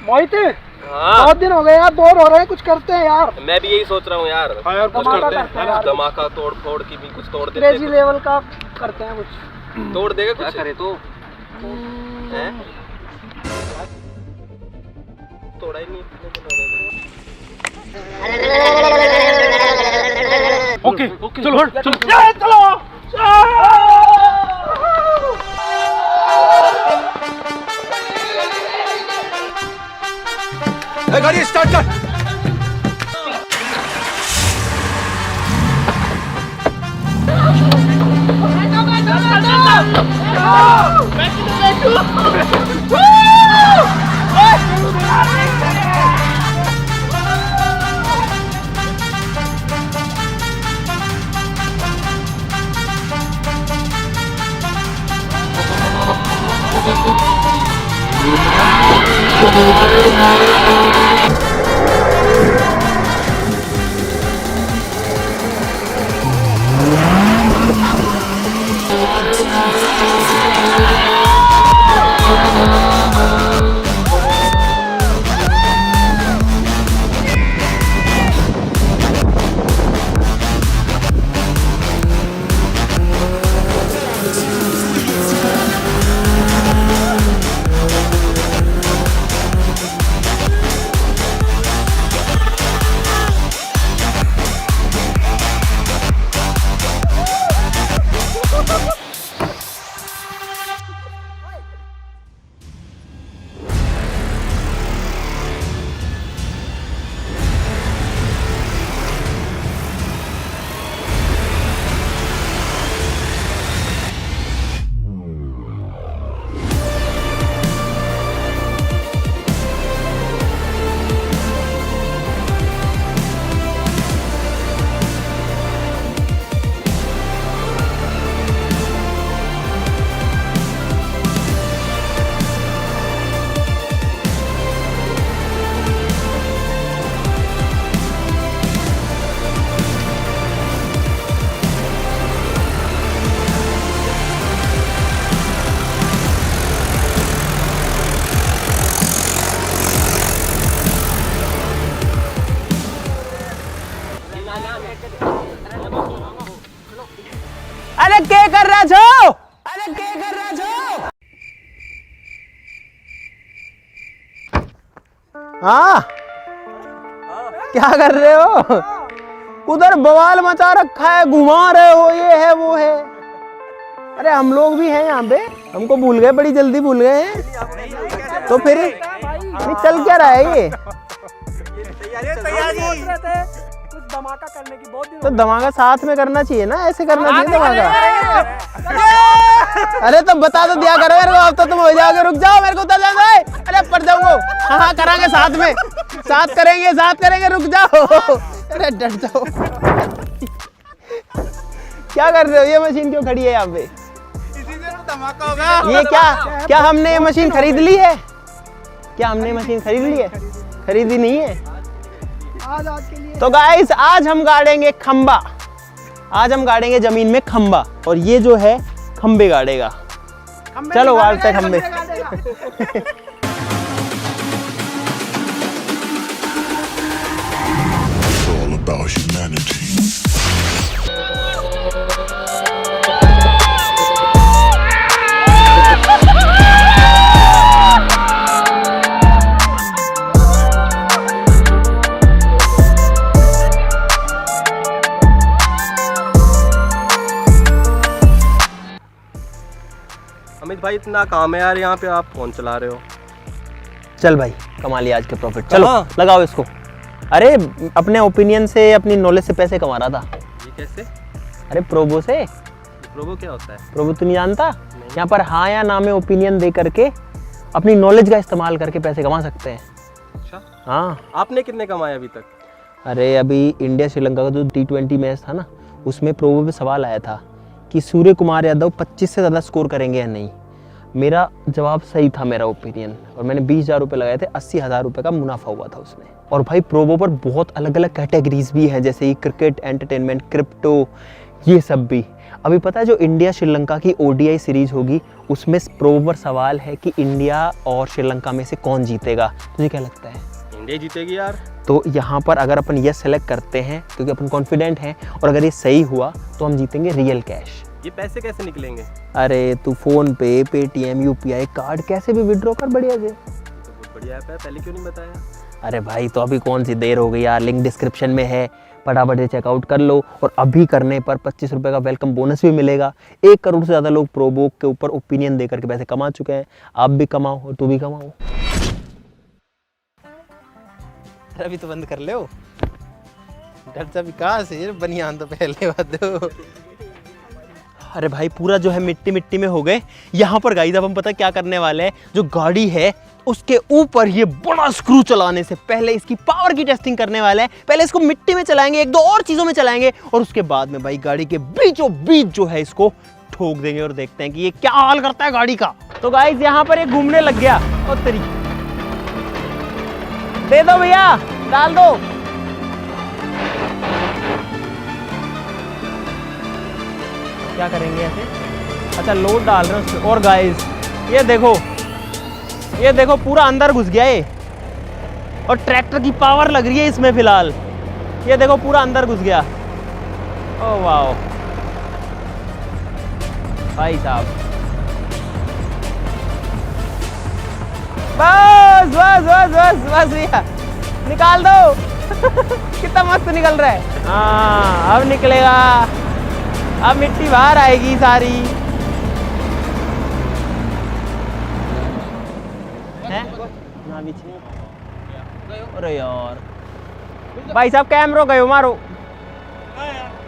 मोहित, हाँ बहुत दिन हो गए यार, बोर हो रहे हैं, कुछ करते हैं यार। मैं भी यही सोच रहा हूँ यार। हाँ यार, कुछ करते हैं। धमाका तोड़ फोड़ की भी कुछ तोड़ देते क्रेजी हैं। लेवल का करते हैं कुछ। तोड़ देगा क्या कुछ करे तो हैं? तोड़ा ही नहीं। ओके चलो हट चलो चलो गाड़ी स्टार्ट कर। अरे क्या कर रहा छो? अरे क्या कर रहा छो? हाँ क्या कर रहे हो? उधर बवाल मचा रखा है, घुमा रहे हो, ये है वो है। अरे हम लोग भी हैं यहाँ पे, हमको भूल गए, बड़ी जल्दी भूल गए हैं। तो फिर नहीं चल क्या रहा है ये? कुछ धमाका करने की बहुत दिन तो धमाका साथ में करना चाहिए ना, ऐसे करना चाहिए धमाका। अरे तो बता तो दिया करो मेरे को, अब तो तुम हो जाओगे। रुक जाओ, मेरे को उतर जाना है। अरे पड़ जाऊंगा। हाँ हाँ करेंगे साथ में, साथ करेंगे, रुक जाओ। अरे डर जाओ। क्या कर रहे हो? ये मशीन क्यों खड़ी है यहाँ पे? धमाका होगा। ये क्या हमने ये मशीन खरीद ली है? क्या हमने मशीन खरीद ली है? खरीदी नहीं है। आज के लिए तो गाइस आज हम गाड़ेंगे खंबा। आज हम गाड़ेंगे जमीन में खंबा, और ये जो है खंबे गाड़ेगा। चलो गाड़ते खंबे। all about humanity. अमित भाई इतना काम है यार यहाँ पे, आप फोन चला रहे हो। चल भाई कमा लिया आज के प्रॉफिट। चलो कहाँ? लगाओ इसको। अरे अपने ओपिनियन से, अपनी नॉलेज से पैसे कमा रहा था। ये कैसे? अरे प्रोबो से। प्रोबो क्या होता है? प्रोबो तू नहीं जानता? यहाँ पर हाँ या ना में ओपिनियन दे करके अपनी नॉलेज का इस्तेमाल करके पैसे कमा सकते हैं। अच्छा, हाँ। आपने कितने कमाए अभी तक? अरे अभी इंडिया श्रीलंका का जो T20 मैच था ना, उसमें प्रोबो पे सवाल आया था कि सूर्य कुमार यादव 25 से ज़्यादा स्कोर करेंगे या नहीं। मेरा जवाब सही था, मेरा ओपिनियन, और मैंने 20,000 रुपये लगाए थे। 80,000 रुपये का मुनाफा हुआ था उसमें। और भाई प्रोबो पर बहुत अलग अलग कैटेगरीज भी हैं, जैसे कि क्रिकेट, एंटरटेनमेंट, क्रिप्टो, ये सब भी। अभी पता है जो इंडिया श्रीलंका की ODI सीरीज होगी उसमें प्रो ओवर सवाल है कि इंडिया और श्रीलंका में से कौन जीतेगा। तुझे क्या लगता है? इंडिया जीतेगी यार। तो यहाँ पर अगर अपन ये सेलेक्ट करते हैं क्योंकि अपन कॉन्फिडेंट हैं और अगर ये सही हुआ तो हम जीतेंगे रियल कैश। ये पैसे कैसे निकलेंगे? अरे तू फोन पे, पेटीएम, UPI कार्ड कैसे भी विड्रॉ कर बढ़िया से। ये तो बहुत बढ़िया ऐप है, पहले क्यों नहीं बताया? अरे भाई तो अभी कौन सी देर हो गई यार, लिंक डिस्क्रिप्शन में है, फटाफट से चेकआउट कर लो। और अभी करने पर 25 रुपये का वेलकम बोनस भी मिलेगा। 1 करोड़ से ज़्यादा लोग प्रोबोक के ऊपर ओपिनियन दे करके पैसे कमा चुके हैं। आप भी कमाओ और तू भी कमाओ। अभी तो बंद कर ले हो, खर्चा विकास है बनियान तो पहले बात दो। अरे भाई पूरा जो है मिट्टी मिट्टी में हो गए। यहाँ पर गाइस अब हम पता क्या करने वाले हैं, जो गाड़ी है उसके ऊपर ये बड़ा स्क्रू चलाने से पहले इसकी पावर की टेस्टिंग करने वाले हैं। पहले इसको मिट्टी में चलाएंगे, 1-2 और चीजों में चलाएंगे और उसके बाद में भाई गाड़ी के बीचों बीच जो है इसको ठोक देंगे और देखते हैं कि ये क्या हाल करता है गाड़ी का। तो गाइस यहाँ पर ये घूमने लग गया। और तेरी दे दो भैया, डाल दो। क्या करेंगे ऐसे? अच्छा लोड डाल रहे हैं उसमें। और गाइस ये देखो पूरा अंदर घुस गया ये, और ट्रैक्टर की पावर लग रही है इसमें फिलहाल। ये देखो पूरा अंदर घुस गया। ओह वाओ भाई साहब, बस बस बस बस बस भैया निकाल दो। कितना मस्त निकल रहा है। हाँ अब निकलेगा, अब मिट्टी बाहर आएगी सारी है ना पीछे। अरे यार भाई साहब कैमरो गयो मारो।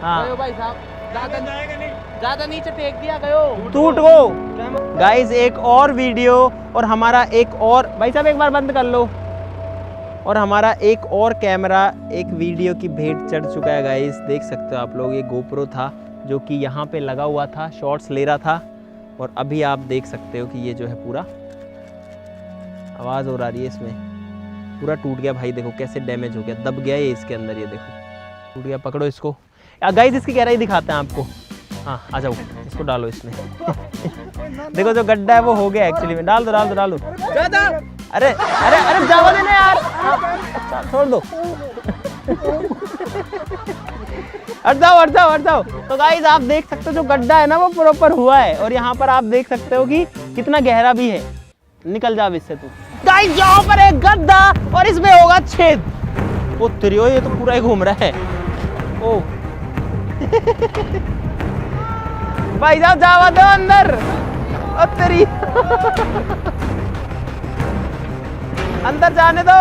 हाँ भाई साहब ज्यादा नीचे फेंक दिया गयो, टूट गो। गाइस एक और वीडियो और हमारा एक और, भाई साहब एक बार बंद कर लो, और हमारा एक और कैमरा एक वीडियो की भेंट चढ़ चुका है गाइस। देख सकते हो आप लोग, ये गोप्रो था जो कि यहाँ पे लगा हुआ था, शॉट्स ले रहा था। और अभी आप देख सकते हो कि ये जो है पूरा आवाज़ हो रही है इसमें, पूरा टूट गया भाई। देखो कैसे डैमेज हो गया, दब गया ये इसके अंदर, ये देखो टूट गया। पकड़ो इसको गाइस, इसकी गहराई दिखाते हैं आपको। हाँ आ जाओ, इसको डालो इसमें। देखो जो गड्ढा है वो हो गया एक्चुअली में। डाल दो डाल दो डाल दो। अरे अरे अरे जावा देना यार, अच्छा छोड़ दो। हट जाओ। तो गाइस आप देख सकते हो जो गड्ढा है ना वो प्रॉपर हुआ है, और यहाँ पर आप देख सकते हो कि कितना गहरा भी है। निकल जा इससे तू। गाइस यहाँ पर एक गड्ढा और इसमें होगा छेद। ओ तेरी, ओ ये तो पूरा ही घूम रहा है। ओ भाई साहब जावा दो अंदर। ओ तेरी अंदर जाने दो।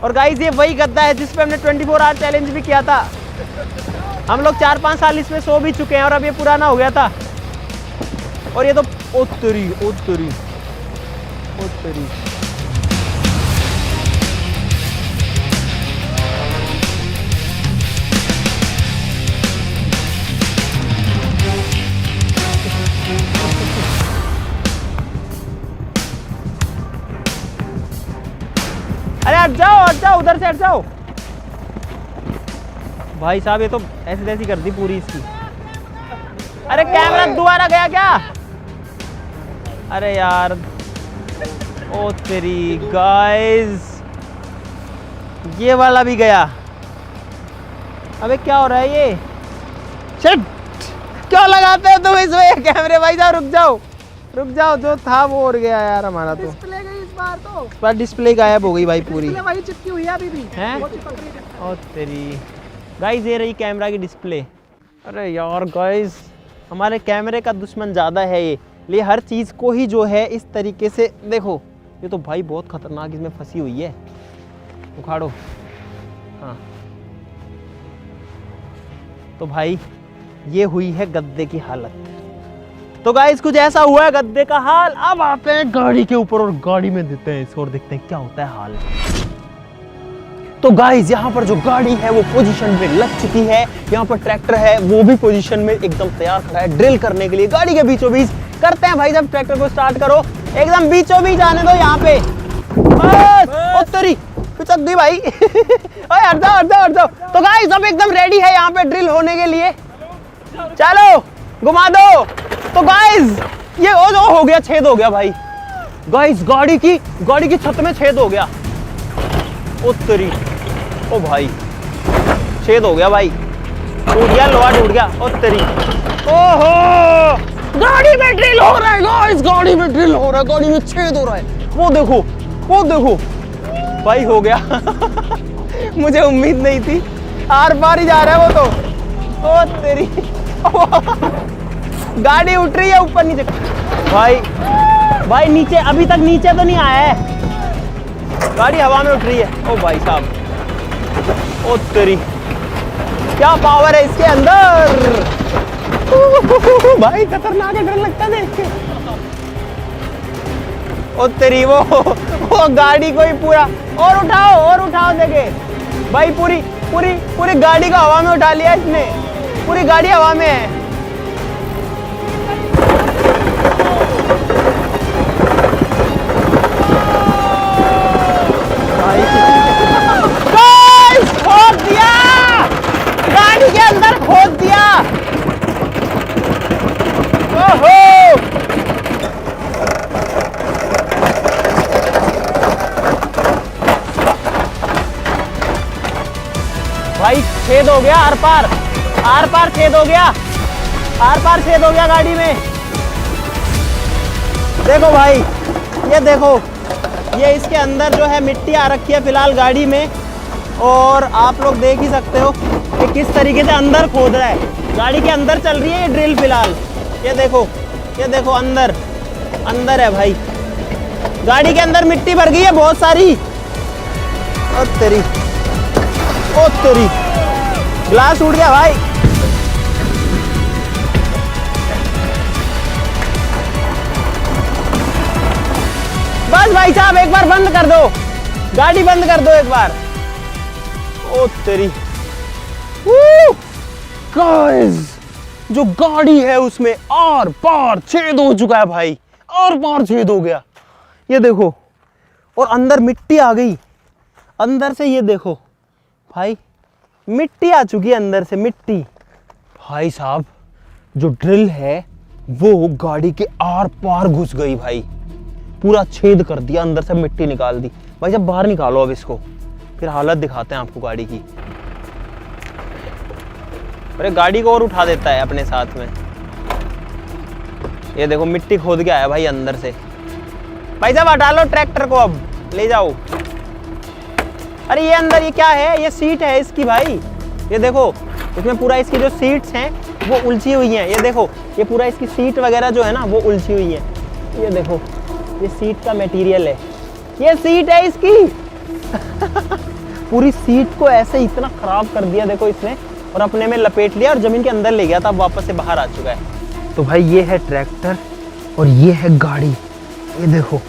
और गाइस ये वही गड्ढा है जिस पे हमने 24 आवर चैलेंज भी किया था। हम लोग 4-5 साल इसमें सो भी चुके हैं और अब ये पुराना हो गया था। और ये तो ओ तेरी। अरे हट जाओ उधर से हट जाओ। भाई साहब ये तो ऐसी तैसी कर दी पूरी इसकी। अरे कैमरा दोबारा गया क्या? अरे यार ओ तेरी गाइस, ये वाला भी गया। अबे क्या हो रहा है ये? शिट, क्यों लगाते हो तुम इसमें कैमरे? भाई साहब रुक जाओ, जो था वो उड़ गया यार हमारा। तो डिस्प्ले गई इस बार, तो इस बार डिस्प्ले गायब हो गई भाई पूरी। डिस्प्ले वही चिपकी हुई है अभी भी। हैं? वो चिपक रही है। ओ तेरी गाइस, ये रही कैमरा की डिस्प्ले। अरे यार गाइस, हमारे कैमरे का दुश्मन ज़्यादा है ये हर चीज़ को ही जो है इस तरीके से देखो। ये तो भाई बहुत खतरनाक इसमें फंसी हुई है। उखाड़ो। हाँ तो भाई ये हुई है गद्दे की हालत। तो गाइस कुछ ऐसा हुआ है गद्दे का हाल। अब आते हैं गाड़ी के ऊपर और गाड़ी में देते हैं इसको और देखते हैं क्या होता है हाल। तो गाइस यहाँ पर जो गाड़ी है वो पोजीशन पे लग चुकी है। यहाँ पर ट्रैक्टर है वो भी पोजीशन में एकदम तैयार खड़ा है ड्रिल करने के लिए। गाड़ी के बीचों बीच करते हैं भाई, जब ट्रैक्टर को स्टार्ट करो एकदम बीचों बीच आने दो यहाँ पे। ओ तेरी पिचक दी भाई। ओए हट जाओ। तो गाइस अब एकदम रेडी है यहाँ पे ड्रिल होने के लिए। चलो घुमा दो। तो गाइस ये हो गया, छेद हो गया भाई। गाइस गाड़ी की छत में छेद हो गया। ओ तेरी, ओ भाई छेद हो गया भाई, टूट गया, लोहा टूट गया। ओ तेरी, ओहो गाड़ी में ड्रिल हो रहा है गाइस, गाड़ी में ड्रिल हो रहा है, गाड़ी में छेद हो रहा है। वो देखो भाई हो गया। मुझे उम्मीद नहीं थी, आर पार ही जा रहा है वो तो। ओ तेरी, गाड़ी उठ रही है ऊपर नीचे। भाई नीचे, अभी तक नीचे तो नहीं आया है, गाड़ी हवा में उठ रही है। ओ भाई साहब, ओ तेरी, क्या पावर है इसके अंदर। भाई खतरनाक है, डर लगता है देख के। ओ तेरी, वो गाड़ी को ही पूरा और उठाओ देखे भाई, पूरी गाड़ी को हवा में उठा लिया इसने, पूरी गाड़ी हवा में है। खोद दिया, गाड़ी के अंदर खोद दिया। ओहो भाई छेद हो गया, आर पार छेद हो गया, छेद हो गया गाड़ी में। देखो भाई, ये देखो, ये इसके अंदर जो है मिट्टी आ रखी है फिलहाल गाड़ी में, और आप लोग देख ही सकते हो कि किस तरीके से अंदर खोद रहा है। गाड़ी के अंदर चल रही है ये ड्रिल फिलहाल। ये देखो अंदर है भाई, गाड़ी के अंदर मिट्टी भर गई है बहुत सारी। ओ तेरी, ग्लास टूट गया भाई। बस भाई साहब एक बार बंद कर दो, गाड़ी बंद कर दो एक बार। ओ तेरी, गाइस जो गाड़ी है उसमें आर पार छेद हो चुका है भाई, आर पार छेद हो गया। ये देखो, और अंदर मिट्टी आ गई अंदर से। ये देखो भाई, मिट्टी आ चुकी है अंदर से, मिट्टी। भाई साहब जो ड्रिल है वो गाड़ी के आर पार घुस गई भाई, पूरा छेद कर दिया, अंदर से मिट्टी निकाल दी। भाई जब बाहर निकालो अब इसको, फिर हालत दिखाते हैं आपको गाड़ी की। अरे गाड़ी को और उठा देता है अपने साथ में। ये देखो मिट्टी खोद के आया भाई अंदर से। भाई साहब हटा लो ट्रैक्टर को, अब ले जाओ। अरे ये अंदर ये क्या है, ये सीट है इसकी भाई। ये देखो इसमें पूरा इसकी जो सीट्स हैं वो उलझी हुई हैं। ये देखो ये पूरा इसकी सीट वगैरह जो है ना वो उलझी हुई है। ये देखो ये सीट का मटेरियल है, ये सीट है इसकी। पूरी सीट को ऐसे इतना खराब कर दिया देखो इसने, और अपने में लपेट लिया और जमीन के अंदर ले गया था, वापस से बाहर आ चुका है। तो भाई ये है ट्रैक्टर और ये है गाड़ी। ये देखो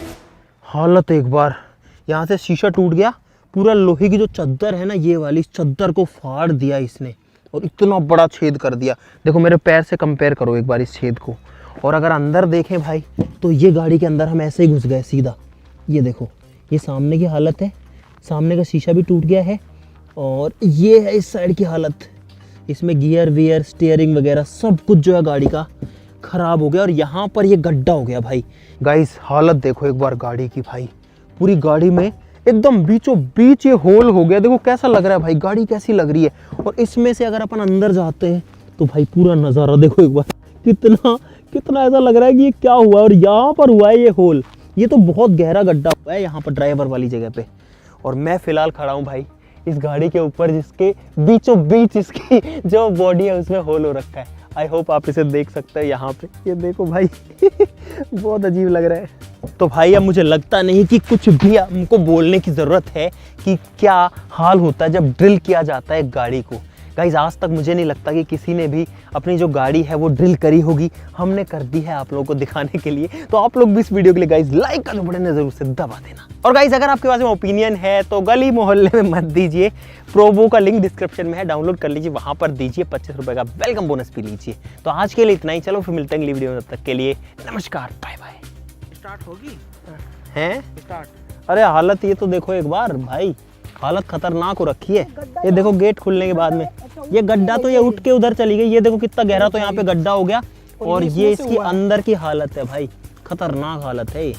हालत एक बार, यहाँ से शीशा टूट गया, पूरा लोहे की जो चद्दर है ना ये वाली, इस चद्दर को फाड़ दिया इसने और इतना बड़ा छेद कर दिया। देखो मेरे पैर से कंपेयर करो एक बार इस छेद को, और अगर अंदर देखें भाई तो ये गाड़ी के अंदर हम ऐसे ही घुस गए सीधा। ये देखो ये सामने की हालत है, सामने का शीशा भी टूट गया है, और ये है इस साइड की हालत। इसमें गियर वियर स्टीयरिंग वगैरह सब कुछ जो है गाड़ी का ख़राब हो गया, और यहाँ पर ये गड्ढा हो गया भाई। गाइस हालत देखो एक बार गाड़ी की भाई, पूरी गाड़ी में एकदम बीचों बीच ये होल हो गया। देखो कैसा लग रहा है भाई, गाड़ी कैसी लग रही है। और इसमें से अगर अपन अंदर जाते हैं तो भाई पूरा नज़ारा देखो एक बार, कितना ऐसा लग रहा है कि ये क्या हुआ। और यहाँ पर हुआ है ये होल, ये तो बहुत गहरा गड्ढा हुआ है यहाँ पर ड्राइवर वाली जगह पे। और मैं फ़िलहाल खड़ा हूँ भाई इस गाड़ी के ऊपर, जिसके बीचों बीच इसकी जो बॉडी है उसमें होल हो रखा है। आई होप आप इसे देख सकते हैं यहाँ पे, ये देखो भाई। बहुत अजीब लग रहा है। तो भाई अब मुझे लगता नहीं कि कुछ भी हमको बोलने की ज़रूरत है कि क्या हाल होता है जब ड्रिल किया जाता है गाड़ी को। गाइज आज तक मुझे नहीं लगता कि किसी ने भी अपनी जो गाड़ी है वो ड्रिल करी होगी, हमने कर दी है आप लोगों को दिखाने के लिए। तो आप लोग भी इस वीडियो के लिए गाइज लाइक का जो बटन है जरूर से दबा देना। और गाइज अगर आपके पास में ओपिनियन है तो गली मोहल्ले में मत दीजिए, प्रोबो का लिंक डिस्क्रिप्शन में है, डाउनलोड कर लीजिए, वहां पर दीजिए 25 रुपए का वेलकम बोनस भी लीजिए। तो आज के लिए इतना ही, चलो फिर मिलते हैं अगली वीडियो में, तब तक के लिए नमस्कार, बाय बाय। स्टार्ट होगी हैं स्टार्ट। अरे हालत ये तो देखो एक बार भाई, हालत खतरनाक हो रखी है। ये देखो गेट खुलने के बाद में ये गड्ढा तो ये उठ के उधर चली गई, ये देखो कितना गहरा तो यहाँ पे गड्ढा हो गया। और ये इसकी अंदर की हालत है भाई, खतरनाक हालत है ये।